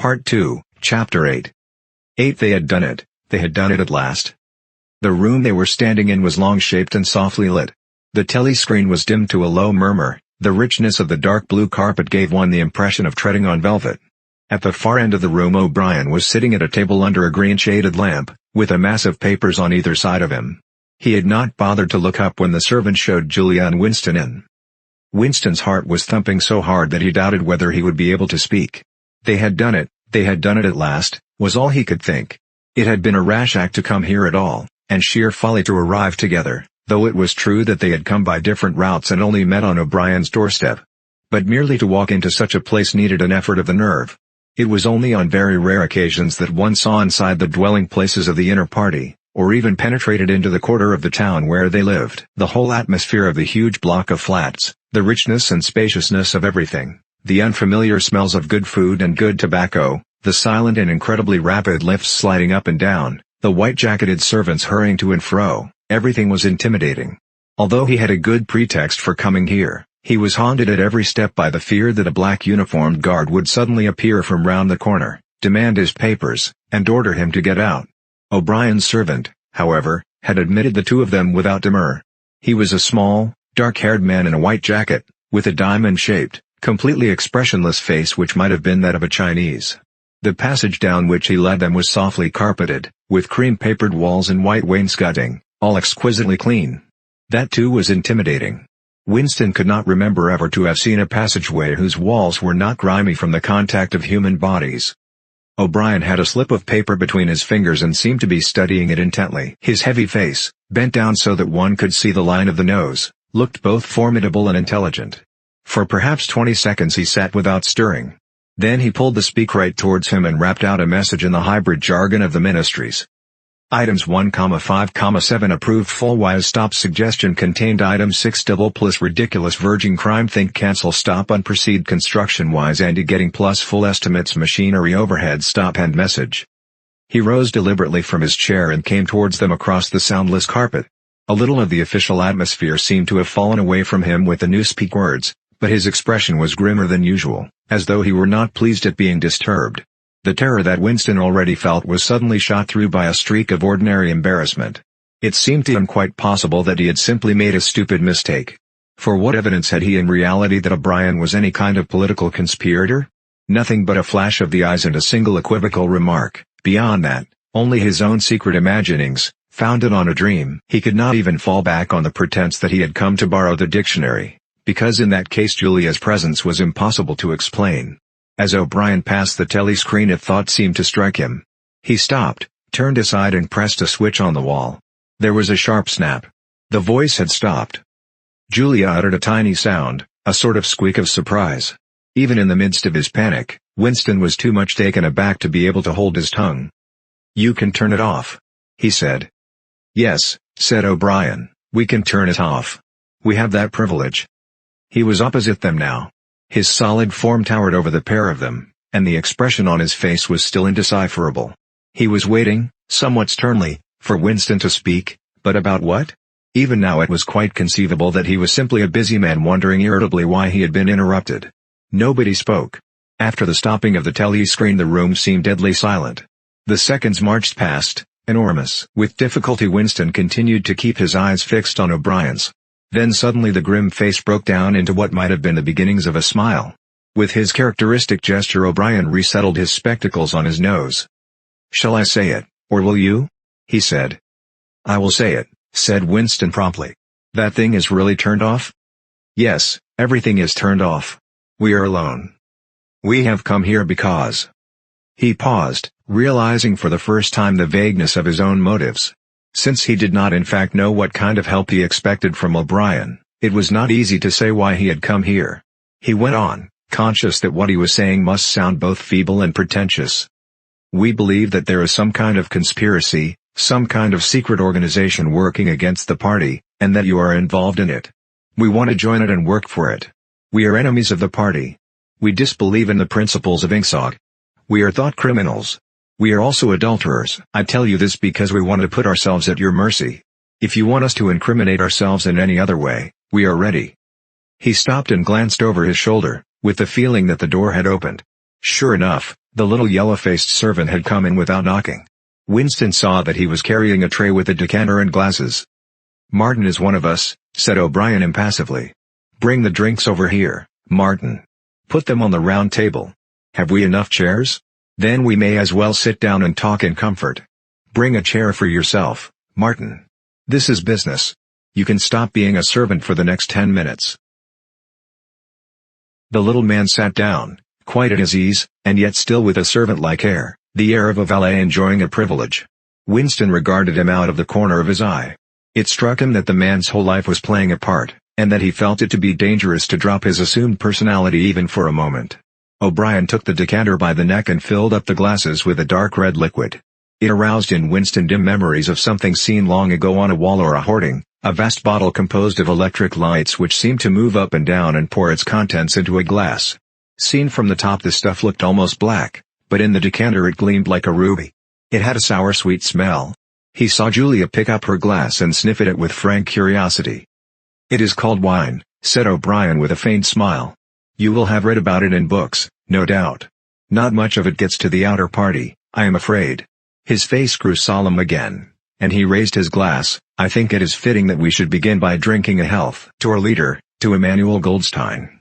Part 2, Chapter 8. 8. They had done it. They had done it at last. The room they were standing in was long-shaped and softly lit. The telescreen was dimmed to a low murmur. The richness of the dark blue carpet gave one the impression of treading on velvet. At the far end of the room O'Brien was sitting at a table under a green-shaded lamp, with a mass of papers on either side of him. He had not bothered to look up when the servant showed Julia and Winston in. Winston's heart was thumping so hard that he doubted whether he would be able to speak. They had done it at last, was all he could think. It had been a rash act to come here at all, and sheer folly to arrive together, though it was true that they had come by different routes and only met on O'Brien's doorstep. But merely to walk into such a place needed an effort of the nerve. It was only on very rare occasions that one saw inside the dwelling places of the inner party, or even penetrated into the quarter of the town where they lived. The whole atmosphere of the huge block of flats, the richness and spaciousness of everything, the unfamiliar smells of good food and good tobacco, the silent and incredibly rapid lifts sliding up and down, the white-jacketed servants hurrying to and fro, everything was intimidating. Although he had a good pretext for coming here, he was haunted at every step by the fear that a black uniformed guard would suddenly appear from round the corner, demand his papers, and order him to get out. O'Brien's servant, however, had admitted the two of them without demur. He was a small, dark-haired man in a white jacket, with a diamond-shaped, completely expressionless face which might have been that of a Chinese. The passage down which he led them was softly carpeted, with cream-papered walls and white wainscoting, all exquisitely clean. That too was intimidating. Winston could not remember ever to have seen a passageway whose walls were not grimy from the contact of human bodies. O'Brien had a slip of paper between his fingers and seemed to be studying it intently. His heavy face, bent down so that one could see the line of the nose, looked both formidable and intelligent. For perhaps 20 seconds he sat without stirring. Then he pulled the speak right towards him and rapped out a message in the hybrid jargon of the ministries. Items 1,5,7 approved full wise stop suggestion contained item 6 double plus ridiculous virgin crime think cancel stop unproceed construction wise anti getting plus full estimates machinery overhead stop end message. He rose deliberately from his chair and came towards them across the soundless carpet. A little of the official atmosphere seemed to have fallen away from him with the new speak words, but his expression was grimmer than usual, as though he were not pleased at being disturbed. The terror that Winston already felt was suddenly shot through by a streak of ordinary embarrassment. It seemed to him quite possible that he had simply made a stupid mistake. For what evidence had he in reality that O'Brien was any kind of political conspirator? Nothing but a flash of the eyes and a single equivocal remark. Beyond that, only his own secret imaginings, founded on a dream. He could not even fall back on the pretense that he had come to borrow the dictionary, because in that case Julia's presence was impossible to explain. As O'Brien passed the telescreen a thought seemed to strike him. He stopped, turned aside and pressed a switch on the wall. There was a sharp snap. The voice had stopped. Julia uttered a tiny sound, a sort of squeak of surprise. Even in the midst of his panic, Winston was too much taken aback to be able to hold his tongue. "You can turn it off," he said. "Yes," said O'Brien, "we can turn it off. We have that privilege." He was opposite them now. His solid form towered over the pair of them, and the expression on his face was still indecipherable. He was waiting, somewhat sternly, for Winston to speak, but about what? Even now it was quite conceivable that he was simply a busy man wondering irritably why he had been interrupted. Nobody spoke. After the stopping of the telescreen the room seemed deadly silent. The seconds marched past, enormous. With difficulty Winston continued to keep his eyes fixed on O'Brien's. Then suddenly the grim face broke down into what might have been the beginnings of a smile. With his characteristic gesture O'Brien resettled his spectacles on his nose. "Shall I say it, or will you?" he said. "I will say it," said Winston promptly. "That thing is really turned off?" "Yes, everything is turned off. We are alone. We have come here because—" He paused, realizing for the first time the vagueness of his own motives. Since he did not in fact know what kind of help he expected from O'Brien, it was not easy to say why he had come here. He went on, conscious that what he was saying must sound both feeble and pretentious. "We believe that there is some kind of conspiracy, some kind of secret organization working against the party, and that you are involved in it. We want to join it and work for it. We are enemies of the party. We disbelieve in the principles of INCSOG. We are thought criminals. We are also adulterers. I tell you this because we want to put ourselves at your mercy. If you want us to incriminate ourselves in any other way, we are ready." He stopped and glanced over his shoulder, with the feeling that the door had opened. Sure enough, The little yellow-faced servant had come in without knocking. Winston saw that he was carrying a tray with a decanter and glasses. "Martin is one of us," said O'Brien impassively. "Bring the drinks over here, Martin. Put them on the round table. Have we enough chairs? Then we may as well sit down and talk in comfort. Bring a chair for yourself, Martin. This is business. You can stop being a servant for the next 10 minutes." The little man sat down, quite at his ease, and yet still with a servant-like air, the air of a valet enjoying a privilege. Winston regarded him out of the corner of his eye. It struck him that the man's whole life was playing a part, and that he felt it to be dangerous to drop his assumed personality even for a moment. O'Brien took the decanter by the neck and filled up the glasses with a dark red liquid. It aroused in Winston dim memories of something seen long ago on a wall or a hoarding, a vast bottle composed of electric lights which seemed to move up and down and pour its contents into a glass. Seen from the top the stuff looked almost black, but in the decanter it gleamed like a ruby. It had a sour sweet smell. He saw Julia pick up her glass and sniff at it with frank curiosity. "It is called wine," said O'Brien with a faint smile. "You will have read about it in books, no doubt. Not much of it gets to the outer party, I am afraid." His face grew solemn again, and he raised his glass. "I think it is fitting that we should begin by drinking a health to our leader, to Emmanuel Goldstein."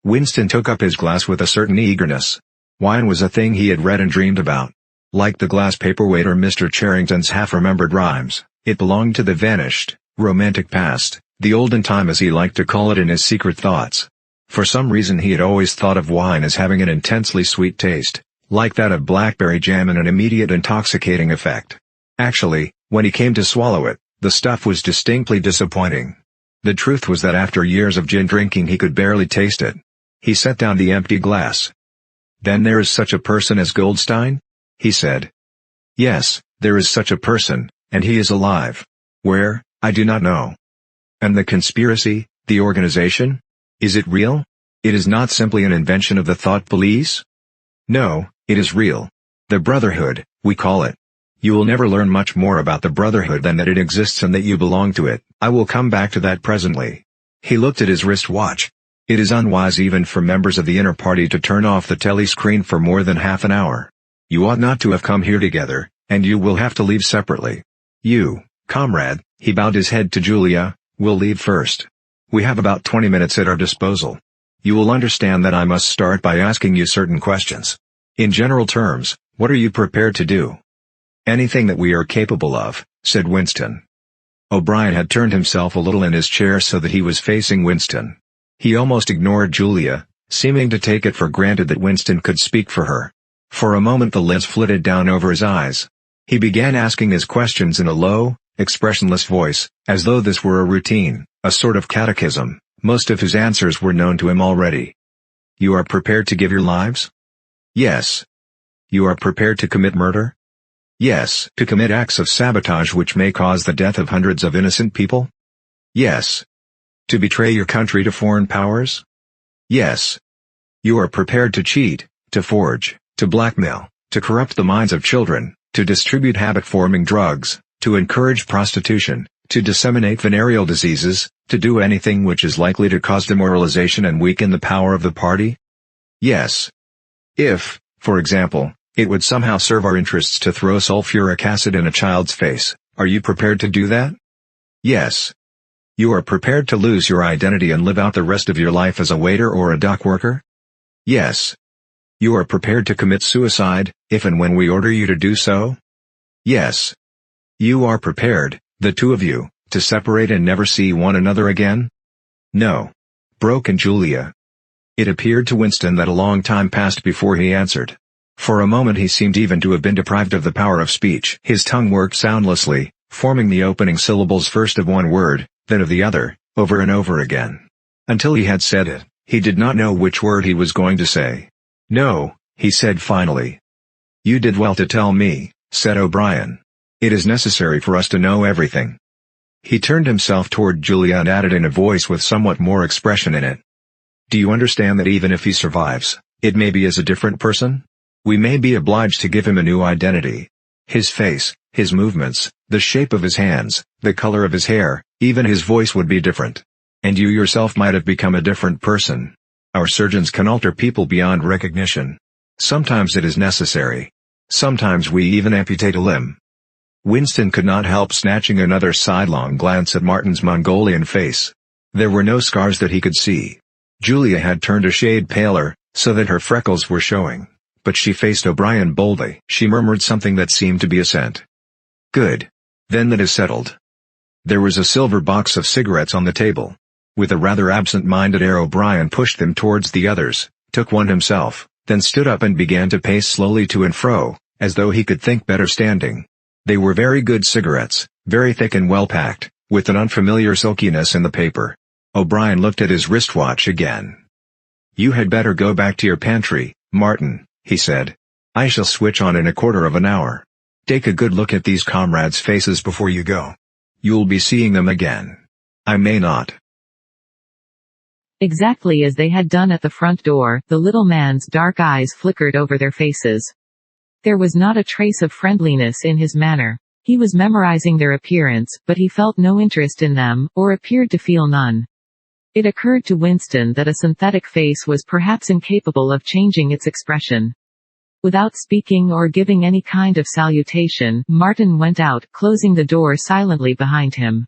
Winston took up his glass with a certain eagerness. Wine was a thing he had read and dreamed about. Like the glass paperweight or Mr. Charrington's half-remembered rhymes, it belonged to the vanished, romantic past, the olden time as he liked to call it in his secret thoughts. For some reason he had always thought of wine as having an intensely sweet taste, like that of blackberry jam, and an immediate intoxicating effect. Actually, when he came to swallow it, the stuff was distinctly disappointing. The truth was that after years of gin drinking he could barely taste it. He set down the empty glass. "Then there is such a person as Goldstein?" he said. "Yes, there is such a person, and he is alive. Where, I do not know." "And the conspiracy, the organization? Is it real? It is not simply an invention of the thought police?" "No, it is real. The Brotherhood, we call it. You will never learn much more about the Brotherhood than that it exists and that you belong to it. I will come back to that presently." He looked at his wrist watch. "It is unwise even for members of the inner party to turn off the telescreen for more than half an hour. You ought not to have come here together, and you will have to leave separately. You, comrade," he bowed his head to Julia, "will leave first. We have about 20 minutes at our disposal. You will understand that I must start by asking you certain questions. In general terms, what are you prepared to do?" "Anything that we are capable of," said Winston. O'Brien had turned himself a little in his chair so that he was facing Winston. He almost ignored Julia, seeming to take it for granted that Winston could speak for her. For a moment the lids flitted down over his eyes. He began asking his questions in a low, expressionless voice, as though this were a routine, a sort of catechism. Most of his answers were known to him already. "You are prepared to give your lives?" "Yes." "You are prepared to commit murder?" "Yes." "To commit acts of sabotage which may cause the death of hundreds of innocent people?" "Yes." "To betray your country to foreign powers?" "Yes." "You are prepared to cheat, to forge, to blackmail, to corrupt the minds of children, to distribute habit-forming drugs, to encourage prostitution, to disseminate venereal diseases, to do anything which is likely to cause demoralization and weaken the power of the party?" "Yes." "If, for example, it would somehow serve our interests to throw sulfuric acid in a child's face, are you prepared to do that?" "Yes." "You are prepared to lose your identity and live out the rest of your life as a waiter or a dock worker?" "Yes." "You are prepared to commit suicide, if and when we order you to do so?" "Yes." "You are prepared, the two of you, to separate and never see one another again?" "No," broke in Julia. It appeared to Winston that a long time passed before he answered. For a moment he seemed even to have been deprived of the power of speech. His tongue worked soundlessly, forming the opening syllables first of one word, then of the other, over and over again. Until he had said it, he did not know which word he was going to say. "No," he said finally. "You did well to tell me," said O'Brien. "It is necessary for us to know everything." He turned himself toward Julia and added in a voice with somewhat more expression in it, "Do you understand that even if he survives, it may be as a different person? We may be obliged to give him a new identity. His face, his movements, the shape of his hands, the color of his hair, even his voice would be different. And you yourself might have become a different person. Our surgeons can alter people beyond recognition. Sometimes it is necessary. Sometimes we even amputate a limb. Winston could not help snatching another sidelong glance at Martin's Mongolian face. There were no scars that he could see. Julia had turned a shade paler, so that her freckles were showing, but she faced O'Brien boldly. She murmured something that seemed to be assent. "Good. Then that is settled." There was a silver box of cigarettes on the table. With a rather absent-minded air, O'Brien pushed them towards the others, took one himself, then stood up and began to pace slowly to and fro, as though he could think better standing. They were very good cigarettes, very thick and well-packed, with an unfamiliar silkiness in the paper. O'Brien looked at his wristwatch again. "You had better go back to your pantry, Martin," he said. "I shall switch on in a quarter of an hour. Take a good look at these comrades' faces before you go. You'll be seeing them again. I may not." Exactly as they had done at the front door, the little man's dark eyes flickered over their faces. There was not a trace of friendliness in his manner. He was memorizing their appearance, but he felt no interest in them, or appeared to feel none. It occurred to Winston that a synthetic face was perhaps incapable of changing its expression. Without speaking or giving any kind of salutation, Martin went out, closing the door silently behind him.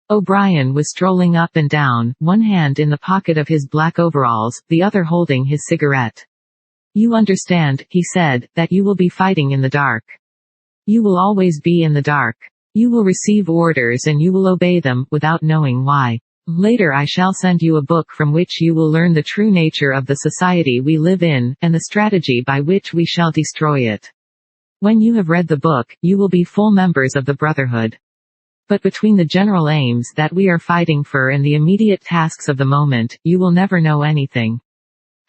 O'Brien was strolling up and down, one hand in the pocket of his black overalls, the other holding his cigarette. "You understand," he said, "that you will be fighting in the dark. You will always be in the dark. You will receive orders and you will obey them, without knowing why. Later I shall send you a book from which you will learn the true nature of the society we live in, and the strategy by which we shall destroy it. When you have read the book, you will be full members of the Brotherhood. But between the general aims that we are fighting for and the immediate tasks of the moment, you will never know anything.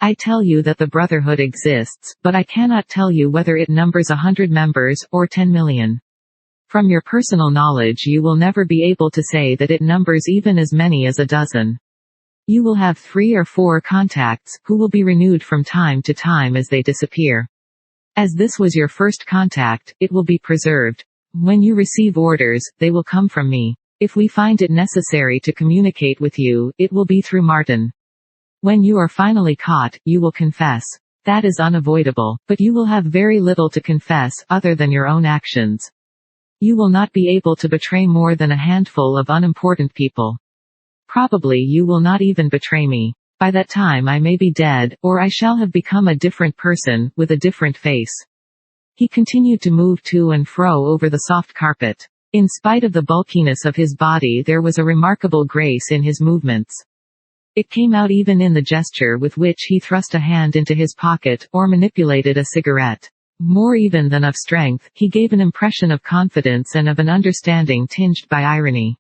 I tell you that the Brotherhood exists, but I cannot tell you whether it numbers 100 members, or 10 million. From your personal knowledge you will never be able to say that it numbers even as many as a dozen. You will have 3 or 4 contacts, who will be renewed from time to time as they disappear. As this was your first contact, it will be preserved. When you receive orders, they will come from me. If we find it necessary to communicate with you, it will be through Martin. When you are finally caught, you will confess. That is unavoidable, but you will have very little to confess, other than your own actions. You will not be able to betray more than a handful of unimportant people. Probably you will not even betray me. By that time I may be dead, or I shall have become a different person, with a different face." He continued to move to and fro over the soft carpet. In spite of the bulkiness of his body, there was a remarkable grace in his movements. It came out even in the gesture with which he thrust a hand into his pocket, or manipulated a cigarette. More even than of strength, he gave an impression of confidence and of an understanding tinged by irony.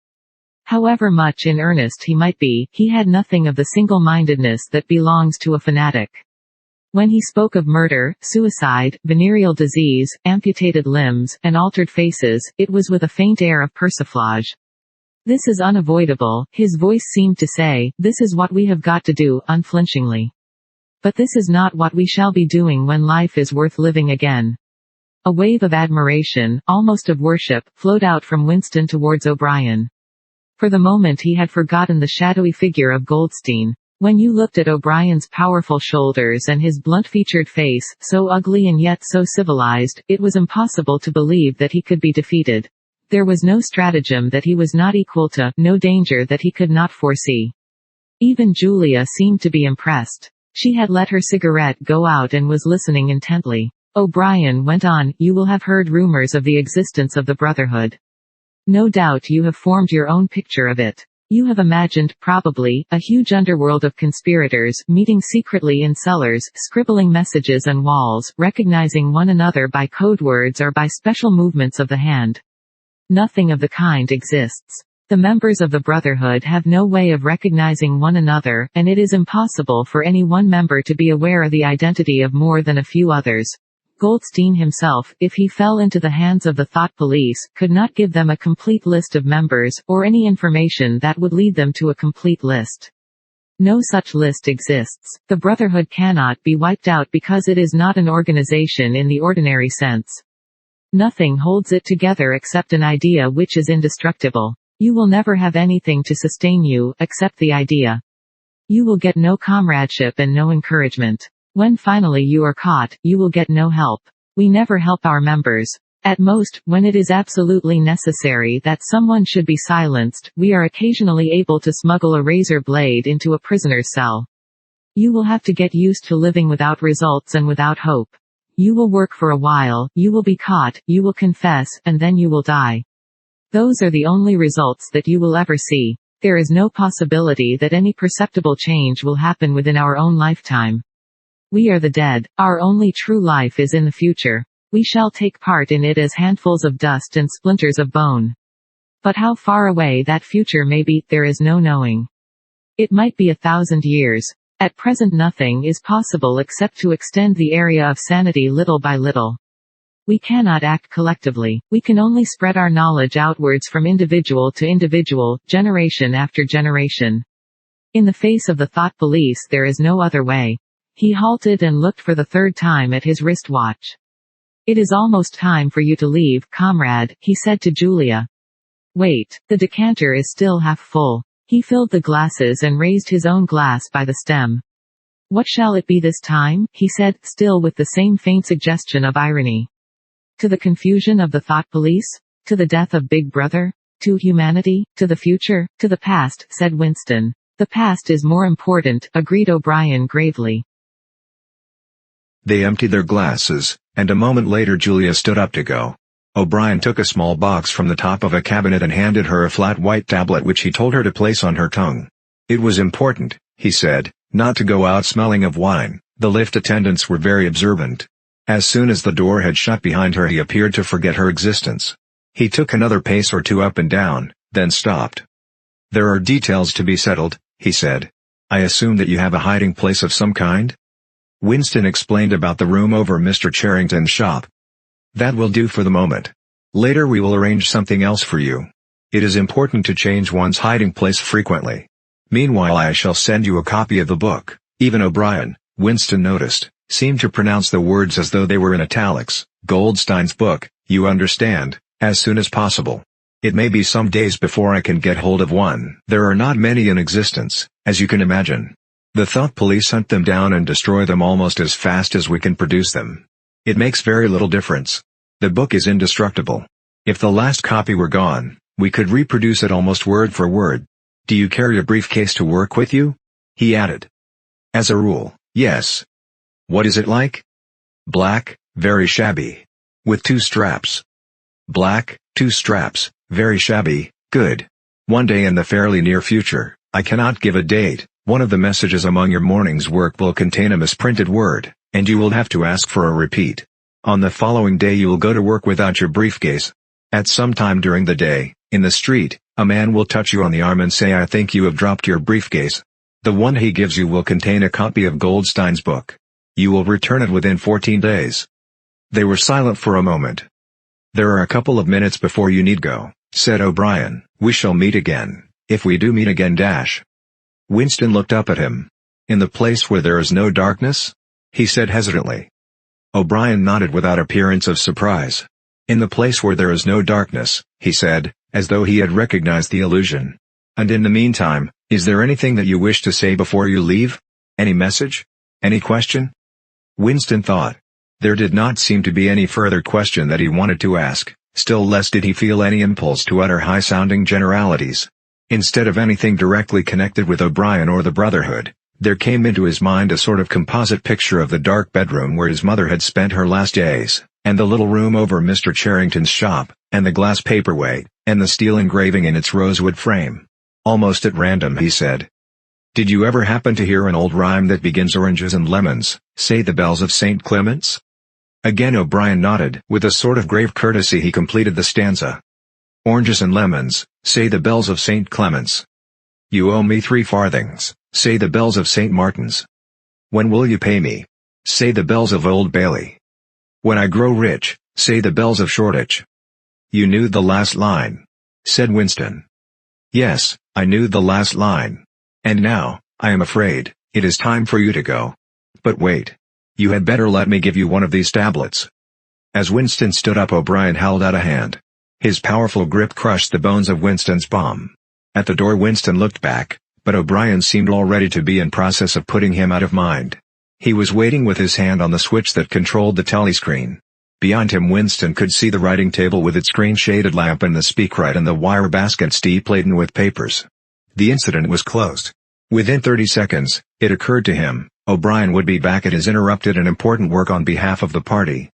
However much in earnest he might be, he had nothing of the single-mindedness that belongs to a fanatic. When he spoke of murder, suicide, venereal disease, amputated limbs, and altered faces, it was with a faint air of persiflage. "This is unavoidable," his voice seemed to say, "this is what we have got to do," unflinchingly. "But this is not what we shall be doing when life is worth living again." A wave of admiration, almost of worship, flowed out from Winston towards O'Brien. For the moment he had forgotten the shadowy figure of Goldstein. When you looked at O'Brien's powerful shoulders and his blunt-featured face, so ugly and yet so civilized, it was impossible to believe that he could be defeated. There was no stratagem that he was not equal to, no danger that he could not foresee. Even Julia seemed to be impressed. She had let her cigarette go out and was listening intently. O'Brien went on, "You will have heard rumors of the existence of the Brotherhood. No doubt you have formed your own picture of it. You have imagined, probably, a huge underworld of conspirators, meeting secretly in cellars, scribbling messages on walls, recognizing one another by code words or by special movements of the hand. Nothing of the kind exists. The members of the Brotherhood have no way of recognizing one another, and it is impossible for any one member to be aware of the identity of more than a few others. Goldstein himself, if he fell into the hands of the thought police, could not give them a complete list of members, or any information that would lead them to a complete list. No such list exists. The Brotherhood cannot be wiped out because it is not an organization in the ordinary sense. Nothing holds it together except an idea which is indestructible. You will never have anything to sustain you, except the idea. You will get no comradeship and no encouragement. When finally you are caught, you will get no help. We never help our members. At most, when it is absolutely necessary that someone should be silenced, we are occasionally able to smuggle a razor blade into a prisoner's cell. You will have to get used to living without results and without hope. You will work for a while, you will be caught, you will confess, and then you will die. Those are the only results that you will ever see. There is no possibility that any perceptible change will happen within our own lifetime. We are the dead. Our only true life is in the future. We shall take part in it as handfuls of dust and splinters of bone. But how far away that future may be, there is no knowing. It might be 1,000 years. At present nothing is possible except to extend the area of sanity little by little. We cannot act collectively. We can only spread our knowledge outwards from individual to individual, generation after generation. In the face of the thought police there is no other way. He halted and looked for the third time at his wristwatch. It is almost time for you to leave, comrade, he said to Julia. Wait, the decanter is still half full. He filled the glasses and raised his own glass by the stem. What shall it be this time? He said, still with the same faint suggestion of irony. To the confusion of the thought police? To the death of Big Brother? To humanity? To the future? To the past, said Winston. The past is more important, agreed O'Brien gravely. They emptied their glasses, and a moment later Julia stood up to go. O'Brien took a small box from the top of a cabinet and handed her a flat white tablet which he told her to place on her tongue. It was important, he said, not to go out smelling of wine. The lift attendants were very observant. As soon as the door had shut behind her he appeared to forget her existence. He took another pace or two up and down, then stopped. There are details to be settled, he said. I assume that you have a hiding place of some kind? Winston explained about the room over Mr. Charrington's shop. That will do for the moment. Later we will arrange something else for you. It is important to change one's hiding place frequently. Meanwhile I shall send you a copy of the book. Even O'Brien, Winston noticed, seemed to pronounce the words as though they were in italics. Goldstein's book, you understand, as soon as possible. It may be some days before I can get hold of one. There are not many in existence, as you can imagine. The thought police hunt them down and destroy them almost as fast as we can produce them. It makes very little difference. The book is indestructible. If the last copy were gone, we could reproduce it almost word for word. Do you carry a briefcase to work with you? He added. As a rule, yes. What is it like? Black, very shabby. With 2 straps. Black, 2 straps, very shabby, good. One day in the fairly near future, I cannot give a date, one of the messages among your morning's work will contain a misprinted word, and you will have to ask for a repeat. On the following day you will go to work without your briefcase. At some time during the day, in the street, a man will touch you on the arm and say I think you have dropped your briefcase. The one he gives you will contain a copy of Goldstein's book. You will return it within 14 days. They were silent for a moment. There are a couple of minutes before you need go, said O'Brien. We shall meet again, if we do meet again dash. Winston looked up at him. In the place where there is no darkness? He said hesitantly. O'Brien nodded without appearance of surprise. In the place where there is no darkness, he said, as though he had recognized the allusion. And in the meantime, is there anything that you wish to say before you leave? Any message? Any question? Winston thought. There did not seem to be any further question that he wanted to ask, still less did he feel any impulse to utter high-sounding generalities. Instead of anything directly connected with O'Brien or the Brotherhood, there came into his mind a sort of composite picture of the dark bedroom where his mother had spent her last days, and the little room over Mr. Charrington's shop, and the glass paperweight, and the steel engraving in its rosewood frame. Almost at random he said, Did you ever happen to hear an old rhyme that begins oranges and lemons, say the bells of St. Clement's? Again O'Brien nodded. With a sort of grave courtesy he completed the stanza. Oranges and lemons, say the bells of St. Clement's. You owe me 3 farthings, say the bells of St. Martin's. When will you pay me? Say the bells of Old Bailey. When I grow rich, say the bells of Shoreditch. You knew the last line, said Winston. Yes, I knew the last line. And now, I am afraid, it is time for you to go. But wait. You had better let me give you one of these tablets. As Winston stood up O'Brien held out a hand. His powerful grip crushed the bones of Winston's palm. At the door Winston looked back, but O'Brien seemed already to be in process of putting him out of mind. He was waiting with his hand on the switch that controlled the telescreen. Beyond him Winston could see the writing table with its screen-shaded lamp and the speakwrite and the wire baskets deep laden with papers. The incident was closed. Within 30 seconds, it occurred to him, O'Brien would be back at his interrupted and important work on behalf of the party.